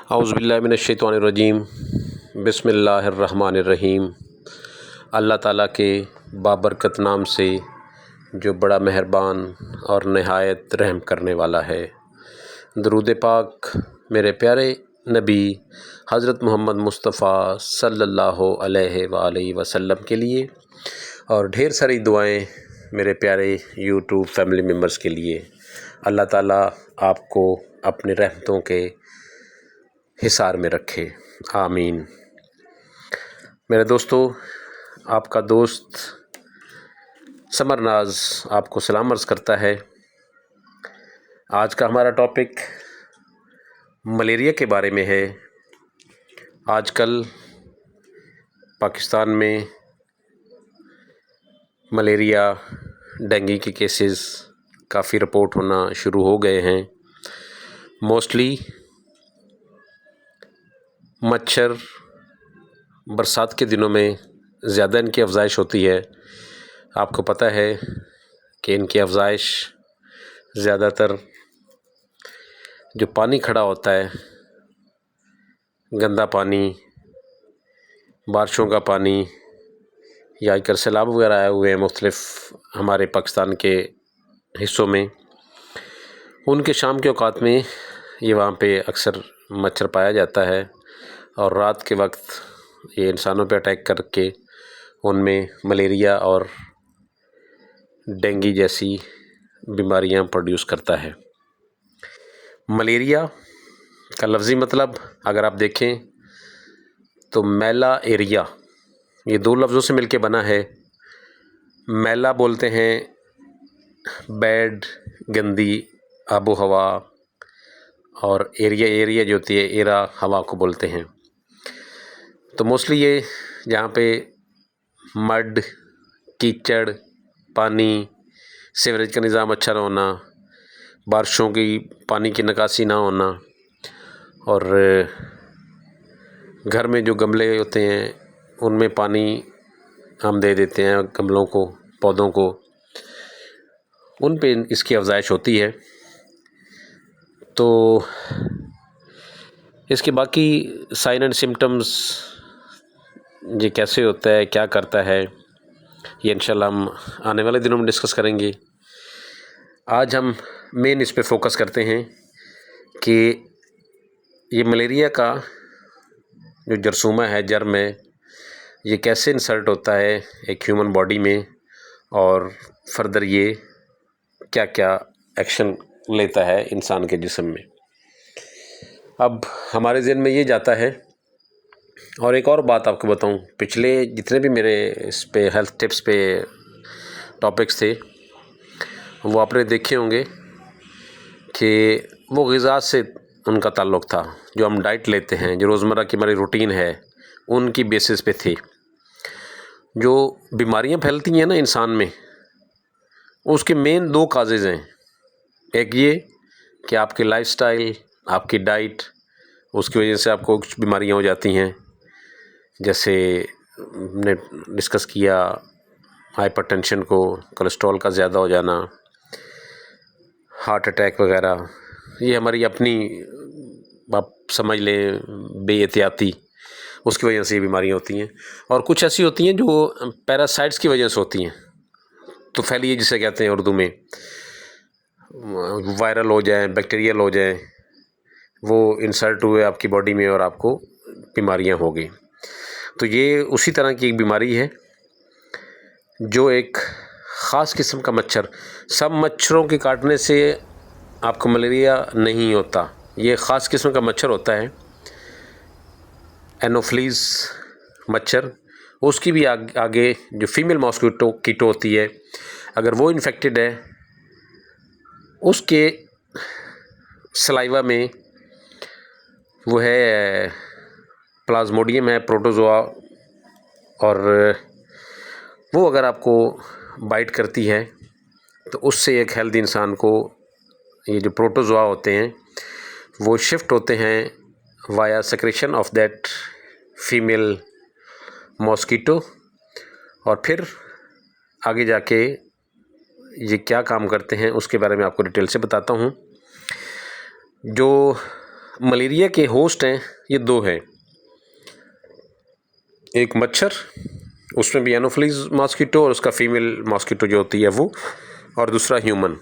औज़ुबिल्लाहि बिस्मिल्लाहिर्रहमानिर्रहीम। अल्लाह ताला के बाबरकत नाम से जो बड़ा मेहरबान और नहायत रहम करने वाला है। दरूद पाक मेरे प्यारे नबी हज़रत मोहम्मद मुस्तफ़ा सल्लल्लाहु अलैहि वसल्लम के लिए और ढेर सारी दुआएं मेरे प्यारे यूट्यूब फैमिली मेम्बर्स के लिए। अल्लाह ताला आपको अपने रहमतों के हिसार में रखे, आमीन। मेरे दोस्तों, आपका दोस्त समरनाज आपको सलाम अर्ज़ करता है। आज का हमारा टॉपिक मलेरिया के बारे में है। आजकल पाकिस्तान में मलेरिया, डेंगू के केसेस काफ़ी रिपोर्ट होना शुरू हो गए हैं। मोस्टली मच्छर बरसात के दिनों में ज़्यादा इनकी अफज़ाइश होती है। आपको पता है कि इनकी अफज़ाइश ज़्यादातर जो पानी खड़ा होता है, गंदा पानी, बारिशों का पानी या आजकल सैलाब वगैरह आए हुए हैं मुख्तलिफ़ हमारे पाकिस्तान के हिस्सों में, उनके शाम के औकात में ये वहाँ पे अक्सर मच्छर पाया जाता है और रात के वक्त ये इंसानों पे अटैक करके उनमें मलेरिया और डेंगू जैसी बीमारियां प्रोड्यूस करता है। मलेरिया का लफ्ज़ी मतलब अगर आप देखें तो मैला एरिया, ये दो लफ्ज़ों से मिलके बना है। मैला बोलते हैं बैड, गंदी आबो हवा, और एरिया जो होती है एरा हवा को बोलते हैं। तो मोस्टली ये जहाँ पे मड, कीचड़, पानी, सीवरेज का निज़ाम अच्छा ना होना, बारिशों की पानी की निकासी ना होना, और घर में जो गमले होते हैं उनमें पानी हम दे देते हैं गमलों को, पौधों को, उन पे इसकी अफज़ाइश होती है। तो इसके बाकी साइन एंड सिम्टम्स ये कैसे होता है, क्या करता है, ये इंशाल्लाह हम आने वाले दिनों में डिस्कस करेंगे। आज हम मेन इस पे फोकस करते हैं कि ये मलेरिया का जो जरसूमा है, जर्म है, ये कैसे इंसर्ट होता है एक ह्यूमन बॉडी में और फर्दर ये क्या क्या एक्शन लेता है इंसान के जिस्म में। अब हमारे ज़हन में ये जाता है। और एक और बात आपको बताऊं, पिछले जितने भी मेरे इस पे हेल्थ टिप्स पे टॉपिक्स थे वो आपने देखे होंगे कि वो ग़िज़ा से उनका ताल्लुक़ था। जो हम डाइट लेते हैं, जो रोज़मर्रा की हमारी रूटीन है, उनकी बेसिस पे थे। जो बीमारियां फैलती हैं ना इंसान में, उसके मेन दो काजेज़ हैं। एक ये कि आपकी लाइफस्टाइल, आपकी डाइट, उसकी वजह से आपको कुछ बीमारियां हो जाती हैं। जैसे हमने डिस्कस किया हाइपरटेंशन को, कोलेस्ट्रॉल का ज़्यादा हो जाना, हार्ट अटैक वगैरह, ये हमारी अपनी आप समझ लें बेएहतियाती, उसकी वजह से ये बीमारियाँ होती हैं। और कुछ ऐसी होती हैं जो पैरासाइट्स की वजह से होती हैं, तो फैलिए जिसे कहते हैं उर्दू में, वायरल हो जाए, बैक्टीरियल हो जाए, वो इंसर्ट हुए आपकी बॉडी में और आपको बीमारियाँ हो गई। तो ये उसी तरह की एक बीमारी है जो एक ख़ास किस्म का मच्छर, सब मच्छरों के काटने से आपको मलेरिया नहीं होता। ये ख़ास किस्म का मच्छर होता है एनोफ्लीज़ मच्छर। उसकी भी आगे जो फीमेल मॉस्किटो कीटो होती है, अगर वो इन्फेक्टेड है, उसके सलाइवा में वो है प्लाज्मोडियम है, प्रोटोजोआ, और वो अगर आपको बाइट करती है तो उससे एक हेल्दी इंसान को ये जो प्रोटोजोआ होते हैं वो शिफ्ट होते हैं via secretion of that female mosquito, और फिर आगे जाके ये क्या काम करते हैं उसके बारे में आपको डिटेल से बताता हूँ। जो मलेरिया के होस्ट हैं ये दो हैं, एक मच्छर, उसमें भी एनोफिलीज मॉस्किटो और उसका फीमेल मॉस्किटो जो होती है वो, और दूसरा ह्यूमन।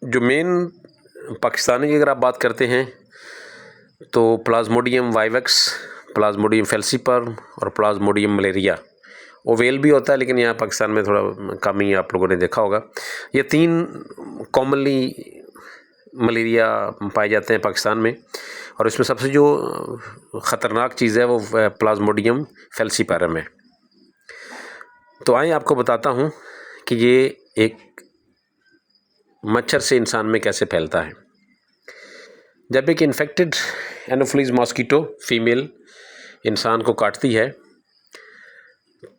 जो मेन पाकिस्तानी की अगर आप बात करते हैं तो प्लाज्मोडियम वाइवेक्स, प्लाज्मोडियम फेल्सीपर्म और प्लाज्मोडियम मलेरिया। ओवेल भी होता है लेकिन यहाँ पाकिस्तान में थोड़ा कम ही आप लोगों ने देखा होगा। ये 3 कॉमनली मलेरिया पाए जाते हैं पाकिस्तान में, और इसमें सबसे जो ख़तरनाक चीज़ है वो प्लाज्मोडियम फेल्सीपारम है। तो आइए आपको बताता हूँ कि ये एक मच्छर से इंसान में कैसे फैलता है। जब एक इन्फेक्टेड एनोफिलीज मॉस्किटो फीमेल इंसान को काटती है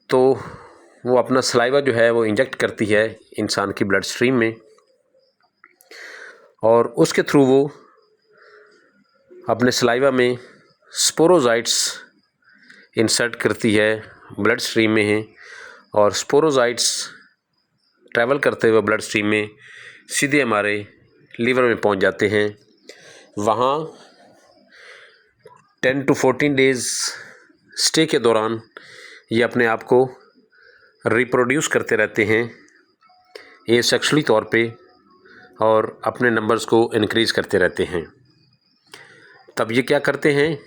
तो वो अपना सलाइवा जो है वो इंजेक्ट करती है इंसान की ब्लड स्ट्रीम में, और उसके थ्रू वो अपने सलाइवा में स्पोरोजाइट्स इंसर्ट करती है ब्लड स्ट्रीम में है, और स्पोरोजाइट्स ट्रैवल करते हुए ब्लड स्ट्रीम में सीधे हमारे लीवर में पहुंच जाते हैं। वहाँ 10 to 14 डेज़ स्टे के दौरान ये अपने आप को रिप्रोड्यूस करते रहते हैं एसेक्सुअली तौर पे, और अपने नंबर्स को इनक्रीज़ करते रहते हैं। तब ये क्या करते हैं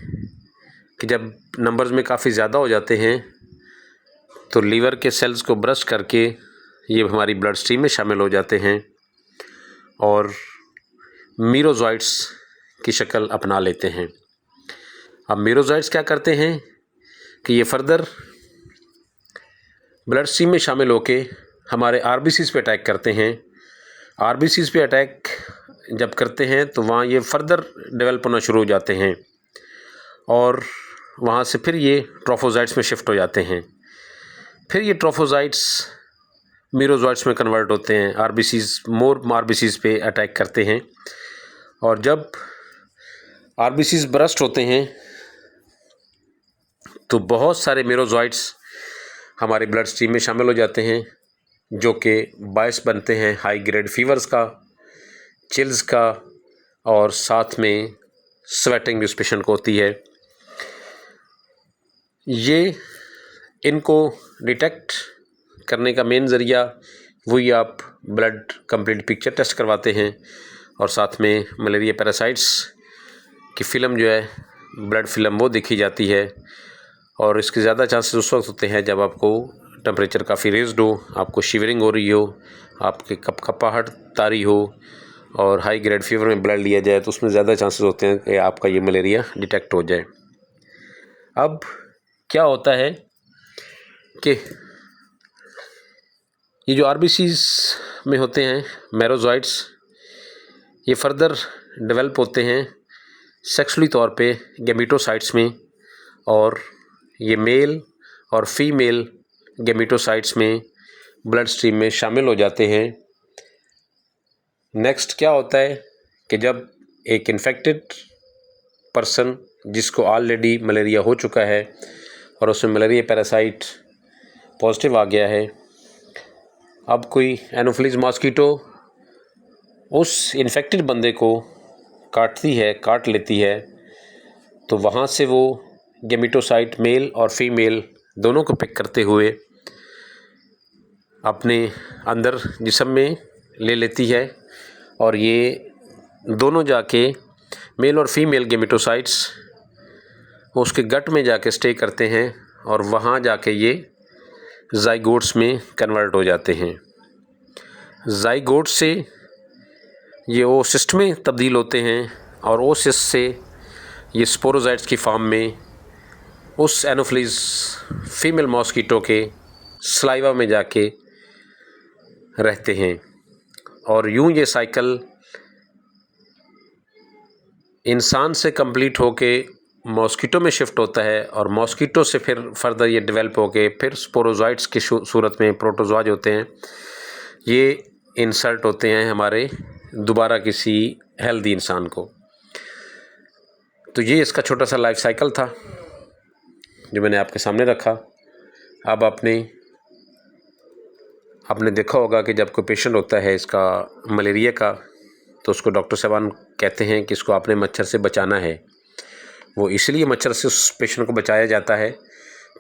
कि जब नंबर्स में काफ़ी ज़्यादा हो जाते हैं तो लीवर के सेल्स को ब्रश करके ये हमारी ब्लड स्ट्रीम में शामिल हो जाते हैं और मीरोजॉइट्स की शक्ल अपना लेते हैं। अब मीरोजॉइट्स क्या करते हैं कि ये फर्दर ब्लड स्ट्रीम में शामिल होके हमारे आरबीसीज पे अटैक करते हैं। आरबीसीज पे अटैक जब करते हैं तो वहाँ ये फर्दर डेवलप होना शुरू हो जाते हैं, और वहाँ से फिर ये ट्रोफोजाइट्स में शिफ्ट हो जाते हैं। फिर ये ट्रोफोजाइट्स मीरोजॉइट्स में कन्वर्ट होते हैं, मोर आरबीसीज पे अटैक करते हैं, और जब आरबीसीज बरस्ट होते हैं तो बहुत सारे मीरोजॉइट्स हमारे ब्लड स्ट्रीम में शामिल हो जाते हैं, जो कि बायस बनते हैं हाई ग्रेड फीवर्स का, चिल्स का, और साथ में स्वेटिंग भी उस पेशेंट को होती है। ये इनको डिटेक्ट करने का मेन ज़रिया वही आप ब्लड कंप्लीट पिक्चर टेस्ट करवाते हैं, और साथ में मलेरिया पैरासाइट्स की फ़िल्म जो है ब्लड फिल्म वो देखी जाती है। और इसके ज़्यादा चांसेस उस वक्त होते हैं जब आपको टेम्परेचर काफ़ी रेज़्ड हो, आपको शिवरिंग हो रही हो, आपके कपकपाहट तारी हो, और हाई ग्रेड फीवर में ब्लड लिया जाए तो उसमें ज़्यादा चांसेस होते हैं कि आपका ये मलेरिया डिटेक्ट हो जाए। अब क्या होता है कि ये जो आरबीसीज में होते हैं मेरोजॉइट्स, ये फर्दर डेवलप होते हैं सेक्सुअली तौर पे गैमेटोसाइट्स में, और ये मेल और फीमेल गैमेटोसाइट्स में ब्लड स्ट्रीम में शामिल हो जाते हैं। नेक्स्ट क्या होता है कि जब एक इन्फेक्टेड पर्सन जिसको ऑलरेडी मलेरिया हो चुका है और उसमें मलेरिया पैरासाइट पॉजिटिव आ गया है, अब कोई एनोफिलीज मॉस्किटो उस इन्फेक्टेड बंदे को काट लेती है, तो वहाँ से वो गैमेटोसाइट मेल और फीमेल दोनों को पिक करते हुए अपने अंदर जिस्म में ले लेती है, और ये दोनों जाके मेल और फीमेल गैमेटोसाइट्स उसके गट में जाके स्टे करते हैं, और वहाँ जाके ये ज़ाइगोट्स में कन्वर्ट हो जाते हैं। ज़ाइगोट से ये ओसिस्ट में तब्दील होते हैं, और ओसिस्ट से ये स्पोरोजाइट्स की फॉर्म में उस एनोफिलीज फीमेल मॉस्किटो के सलाइवा में जाके रहते हैं, और यूं ये साइकिल इंसान से कंप्लीट होके मॉस्किटो में शिफ्ट होता है, और मॉस्किटो से फिर फर्दर ये डेवलप होके फिर स्पोरोजॉइट्स की सूरत में प्रोटोजोआ होते हैं, ये इंसर्ट होते हैं हमारे दोबारा किसी हेल्दी इंसान को। तो ये इसका छोटा सा लाइफ साइकिल था जो मैंने आपके सामने रखा। अब आपने देखा होगा कि जब कोई पेशेंट होता है इसका मलेरिया का, तो उसको डॉक्टर साहबान कहते हैं कि इसको आपने मच्छर से बचाना है। वो इसलिए मच्छर से उस पेशेंट को बचाया जाता है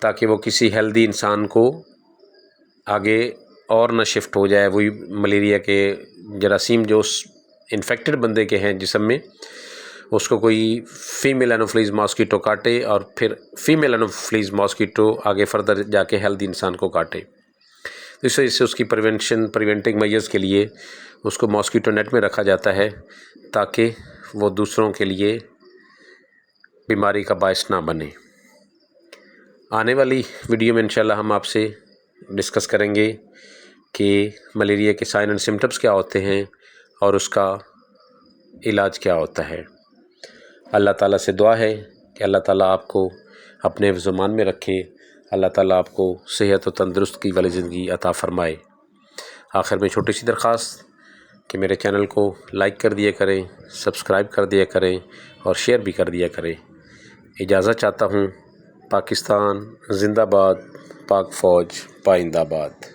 ताकि वो किसी हेल्दी इंसान को आगे और न शिफ्ट हो जाए, वही मलेरिया के जरासीम जो उस इन्फेक्टेड बंदे के हैं जिस्म में, उसको कोई फ़ीमेल एनोफ्लीज मॉस्किटो काटे और फिर फीमेल एनोफ्लीज मॉस्किटो आगे फर्दर जाके हेल्दी इंसान को काटे। तो इस वजह से उसकी प्रिवेंटिंग मेजर्स के लिए उसको मॉस्किटो नेट में रखा जाता है ताकि वो दूसरों के लिए बीमारी का बायस ना बने। आने वाली वीडियो में इंशाल्लाह हम आपसे डिस्कस करेंगे कि मलेरिया के साइन एंड सिम्टम्स क्या होते हैं और उसका इलाज क्या होता है। अल्लाह ताला से दुआ है कि अल्लाह ताला आपको अपने हिफ्ज़-ओ-मान में रखे, अल्लाह ताला आपको सेहत और तंदुरुस्ती वाली ज़िंदगी अता फ़रमाए। आखिर में छोटी सी दरख्वास्त कि मेरे चैनल को लाइक कर दिया करें, सब्सक्राइब कर दिया करें और शेयर भी कर दिया करें। इजाज़त चाहता हूँ। पाकिस्तान ज़िंदाबाद, पाक फ़ौज पाइंदाबाद।